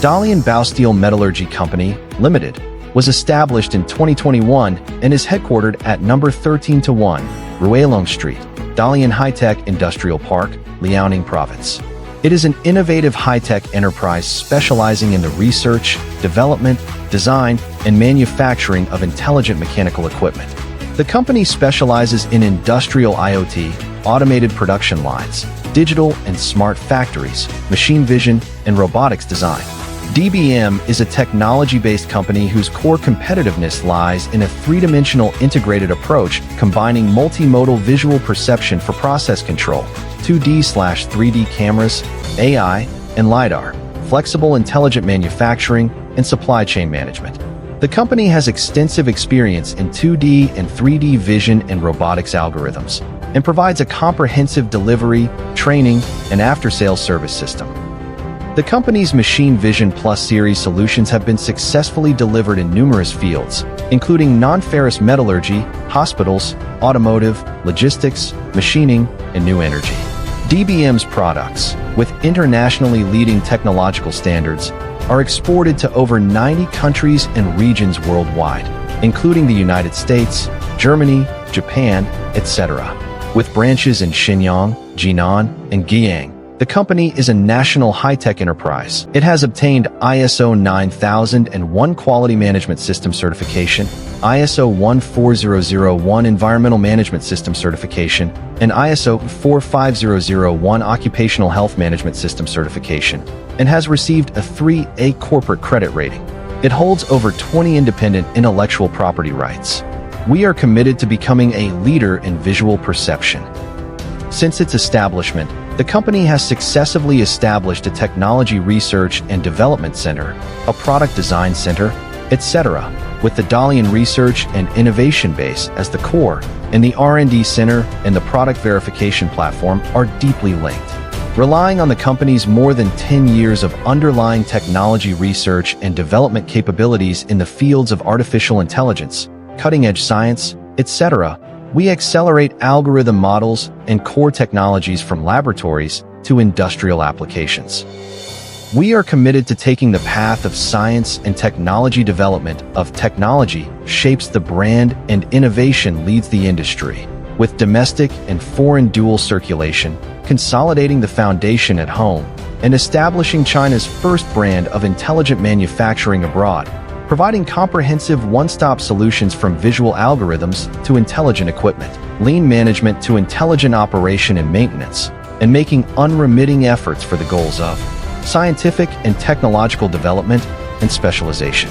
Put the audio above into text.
Dalian Baosteel Metallurgy Company, Limited, was established in 2021 and is headquartered at number 13-1, Ruilong Street, Dalian High-Tech Industrial Park, Liaoning Province. It is an innovative high-tech enterprise specializing in the research, development, design, and manufacturing of intelligent mechanical equipment. The company specializes in industrial IoT, automated production lines, digital and smart factories, machine vision, and robotics design. DBM is a technology-based company whose core competitiveness lies in a three-dimensional integrated approach combining multimodal visual perception for process control, 2D/3D cameras, AI, and LiDAR, flexible intelligent manufacturing, and supply chain management. The company has extensive experience in 2D and 3D vision and robotics algorithms, and provides a comprehensive delivery, training, and after-sales service system. The company's Machine Vision Plus series solutions have been successfully delivered in numerous fields, including nonferrous metallurgy, hospitals, automotive, logistics, machining, and new energy. DBM's products, with internationally leading technological standards, are exported to over 90 countries and regions worldwide, including the United States, Germany, Japan, etc. With branches in Shenyang, Jinan, and Guiyang, the company is a national high-tech enterprise. It has obtained ISO 9001 Quality Management System certification, ISO 14001 Environmental Management System certification, and ISO 45001 Occupational Health Management System certification, and has received a 3A corporate credit rating. It holds over 20 independent intellectual property rights. We are committed to becoming a leader in visual perception. Since its establishment, the company has successively established a technology research and development center, a product design center, etc., with the Dalian Research and Innovation Base as the core, and the R&D Center and the Product Verification Platform are deeply linked. Relying on the company's more than 10 years of underlying technology research and development capabilities in the fields of artificial intelligence, cutting-edge science, etc., we accelerate algorithm models and core technologies from laboratories to industrial applications. We are committed to taking the path of science and technology development of technology shapes the brand and innovation leads the industry, with domestic and foreign dual circulation, consolidating the foundation at home, and establishing China's first brand of intelligent manufacturing abroad, providing comprehensive one-stop solutions from visual algorithms to intelligent equipment, lean management to intelligent operation and maintenance, and making unremitting efforts for the goals of scientific and technological development and specialization.